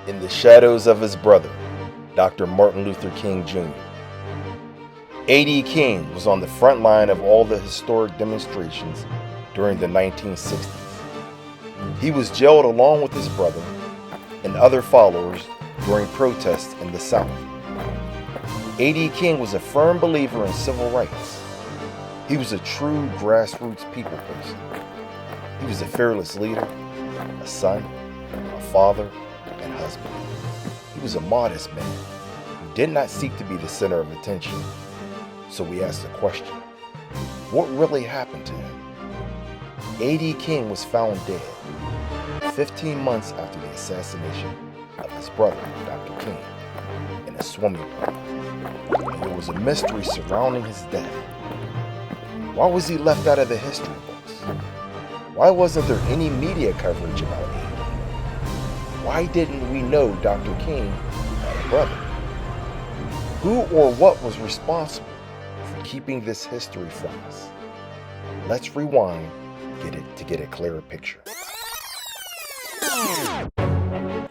in the shadows of his brother, Dr. Martin Luther King Jr. A.D. King was on the front line of all the historic demonstrations during the 1960s. He was jailed along with his brother and other followers during protests in the South. A.D. King was a firm believer in civil rights. He was a true grassroots people person. He was a fearless leader, a son, a father, and husband. He was a modest man who did not seek to be the center of attention. So we asked the question, what really happened to him? A.D. King was found dead 15 months after the assassination of his brother, Dr. King, in a swimming pool. And there was a mystery surrounding his death. Why was he left out of the history books? Why wasn't there any media coverage about A.D.? Why didn't we know Dr. King had a brother? Who or what was responsible for keeping this history from us? Let's rewind to get a clearer picture.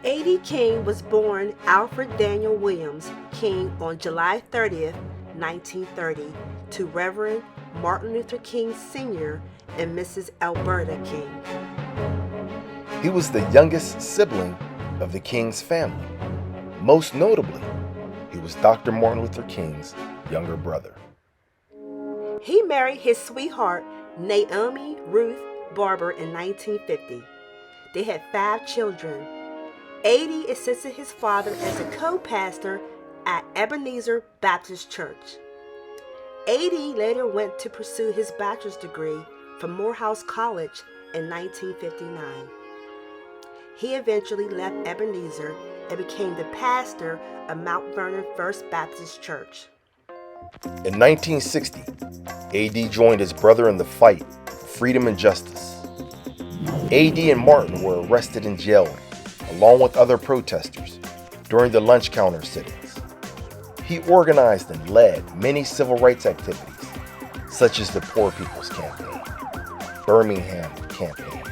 A.D. King was born Alfred Daniel Williams King on July 30th, 1930, to Reverend Martin Luther King Sr. and Mrs. Alberta King. He was the youngest sibling of the King's family. Most notably, he was Dr. Martin Luther King's younger brother. He married his sweetheart, Naomi Ruth Barber, in 1950. They had 5 children. A.D. assisted his father as a co-pastor at Ebenezer Baptist Church. A.D. later went to pursue his bachelor's degree from Morehouse College in 1959. He eventually left Ebenezer and became the pastor of Mount Vernon First Baptist Church. In 1960, A.D. joined his brother in the fight for freedom and justice. A.D. and Martin were arrested and jailed, along with other protesters, during the lunch counter sittings. He organized and led many civil rights activities, such as the Poor People's Campaign, Birmingham Campaign,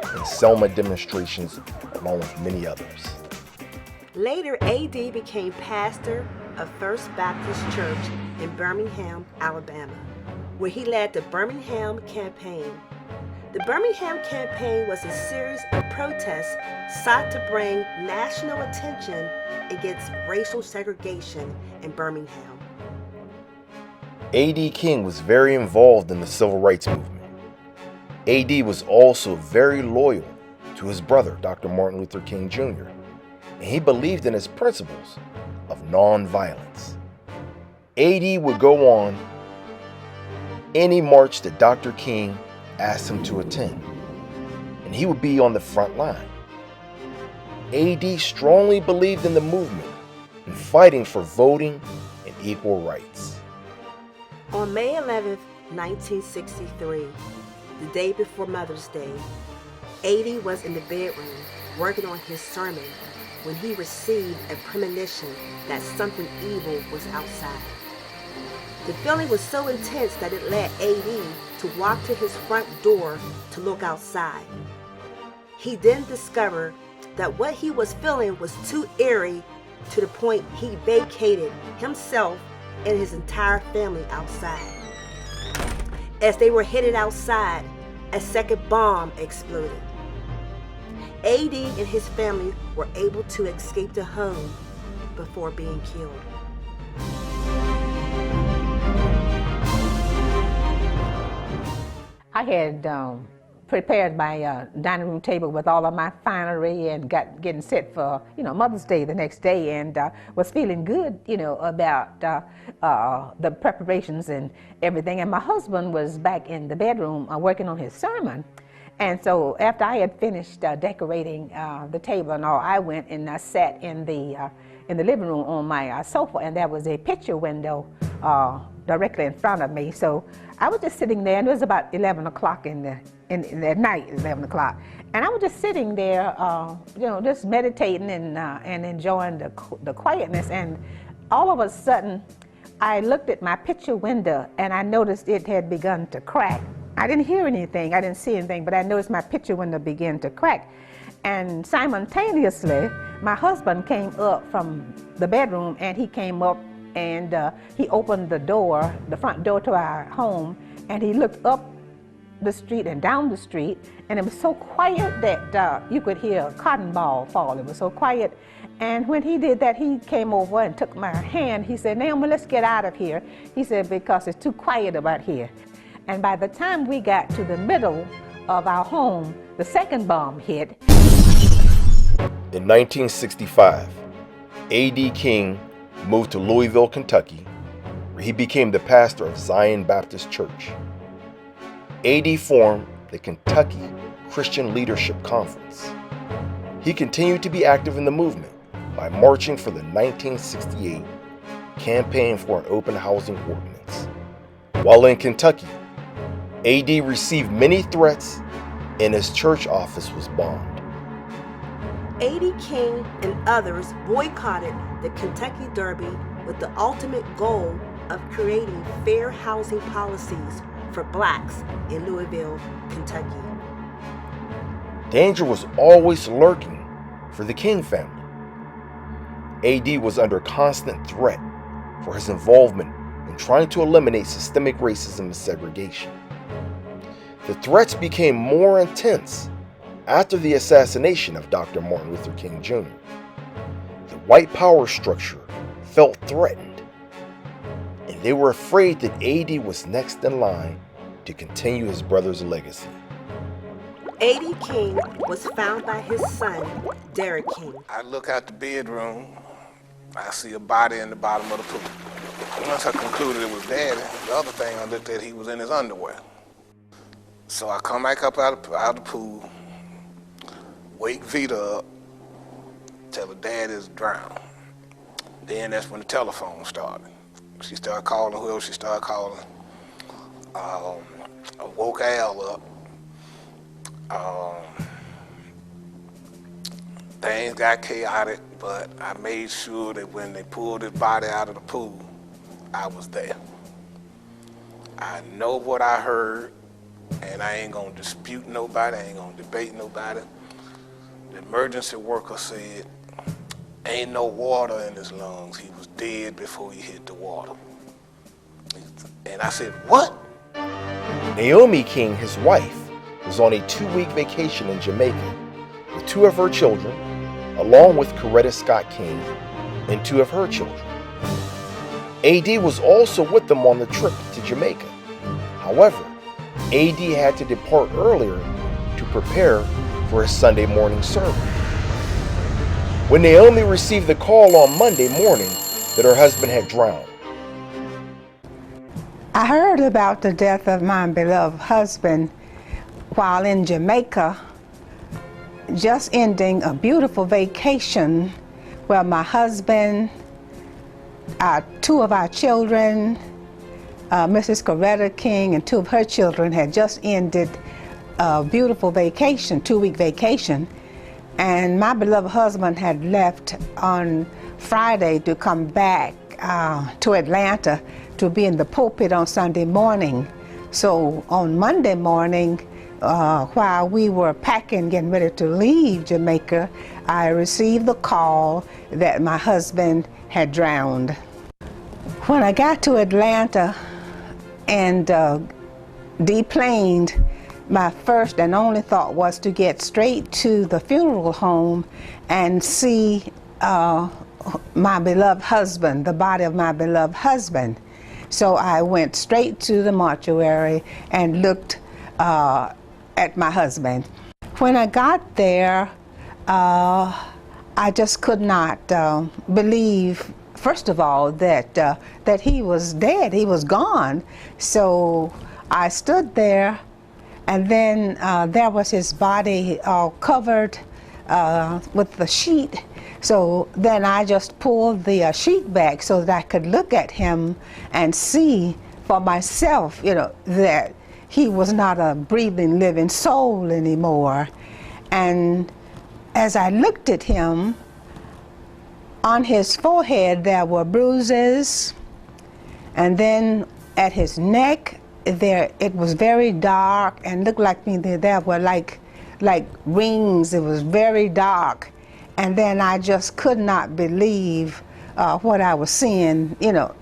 and Selma demonstrations, along with many others. Later, A.D. became pastor of First Baptist Church in Birmingham, Alabama, where he led the Birmingham Campaign. The Birmingham Campaign was a series of protests sought to bring national attention against racial segregation in Birmingham. A.D. King was very involved in the civil rights movement. A.D. was also very loyal to his brother, Dr. Martin Luther King Jr., and he believed in his principles of nonviolence. A.D. would go on any march that Dr. King asked him to attend, and he would be on the front line. A.D. strongly believed in the movement and fighting for voting and equal rights. On May 11, 1963, the day before Mother's Day, A.D. was in the bedroom working on his sermon when he received a premonition that something evil was outside. The feeling was so intense that it led A.D. to walk to his front door to look outside. He then discovered that what he was feeling was too eerie to the point he vacated himself and his entire family outside. As they were headed outside, a second bomb exploded. A.D. and his family were able to escape the home before being killed. I had prepared my dining room table with all of my finery and getting set for, Mother's Day the next day, and was feeling good, about the preparations and everything. And my husband was back in the bedroom working on his sermon. And so after I had finished decorating the table and all, I went and sat in the living room on my sofa, and there was a picture window directly in front of me. So I was just sitting there, and it was about 11 o'clock in the night, 11 o'clock. And I was just sitting there, just meditating and enjoying the quietness. And all of a sudden, I looked at my picture window, and I noticed it had begun to crack. I didn't hear anything, I didn't see anything, but I noticed my picture window begin to crack. And simultaneously, my husband came up from the bedroom, and he came up and he opened the door, the front door to our home, and he looked up the street and down the street, and it was so quiet that you could hear a cotton ball fall. It was so quiet. And when he did that, he came over and took my hand. He said, "Naomi, let's get out of here." He said, "Because it's too quiet about here." And by the time we got to the middle of our home, the second bomb hit. In 1965, A.D. King moved to Louisville, Kentucky, where he became the pastor of Zion Baptist Church. A.D. formed the Kentucky Christian Leadership Conference. He continued to be active in the movement by marching for the 1968 Campaign for an Open Housing Ordinance. While in Kentucky, A.D. received many threats and his church office was bombed. A.D. King and others boycotted the Kentucky Derby with the ultimate goal of creating fair housing policies for blacks in Louisville, Kentucky. Danger was always lurking for the King family. A.D. was under constant threat for his involvement in trying to eliminate systemic racism and segregation. The threats became more intense after the assassination of Dr. Martin Luther King Jr. The white power structure felt threatened, and they were afraid that A.D. was next in line to continue his brother's legacy. A.D. King was found by his son, Derek King. I look out the bedroom, I see a body in the bottom of the pool. Once I concluded it was Daddy, the other thing I looked at, he was in his underwear. So I come back up out of the pool, wake Vita up, tell her Dad is drowned. Then that's when the telephone started. She started calling whoever she started calling. I woke Al up. Things got chaotic, but I made sure that when they pulled his body out of the pool, I was there. I know what I heard, and I ain't gonna dispute nobody, I ain't gonna debate nobody. The emergency worker said, ain't no water in his lungs. He was dead before he hit the water. And I said, what? Naomi King, his wife, was on a 2-week vacation in Jamaica with 2 of her children, along with Coretta Scott King and 2 of her children. A.D. was also with them on the trip to Jamaica. However, A.D. had to depart earlier to prepare for his Sunday morning sermon. When Naomi received the call on Monday morning that her husband had drowned, I heard about the death of my beloved husband while in Jamaica, just ending a beautiful vacation where my husband, 2 of our children, Mrs. Coretta King and 2 of her children had just ended a beautiful vacation, 2-week vacation. And my beloved husband had left on Friday to come back to Atlanta to be in the pulpit on Sunday morning. So on Monday morning, while we were packing, getting ready to leave Jamaica, I received the call that my husband had drowned. When I got to Atlanta and deplaned, my first and only thought was to get straight to the funeral home and see my beloved husband, the body of my beloved husband. So I went straight to the mortuary and looked at my husband. When I got there, I just could not believe, first of all, that he was dead, he was gone. So I stood there, and then there was his body all covered with the sheet. So then I just pulled the sheet back so that I could look at him and see for myself, that he was not a breathing, living soul anymore. And as I looked at him, on his forehead there were bruises, and then at his neck it was very dark and looked like there were like like rings. It was very dark. And then I just could not believe what I was seeing. You know,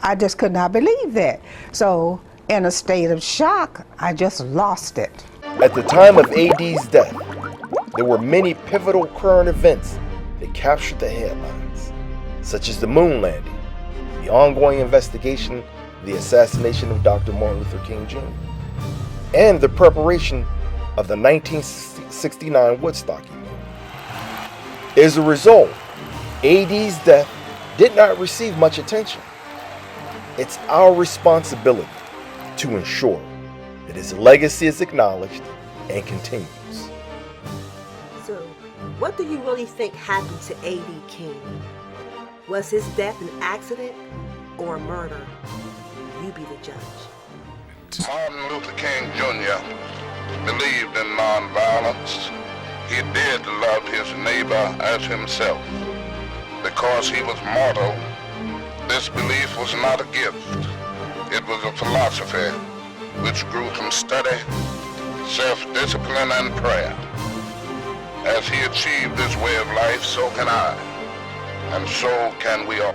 I just could not believe that. So in a state of shock, I just lost it. At the time of AD's death, there were many pivotal current events that captured the headlines, such as the moon landing, the ongoing investigation of the assassination of Dr. Martin Luther King Jr., and the preparation of the 1969 Woodstock event. As a result, AD's death did not receive much attention. It's our responsibility to ensure that his legacy is acknowledged and continues. So, what do you really think happened to A.D. King? Was his death an accident or a murder? You be the judge. Martin Luther King Jr. believed in nonviolence. He did love his neighbor as himself. Because he was mortal, this belief was not a gift. It was a philosophy which grew from study, self-discipline, and prayer. As he achieved this way of life, so can I, and so can we all.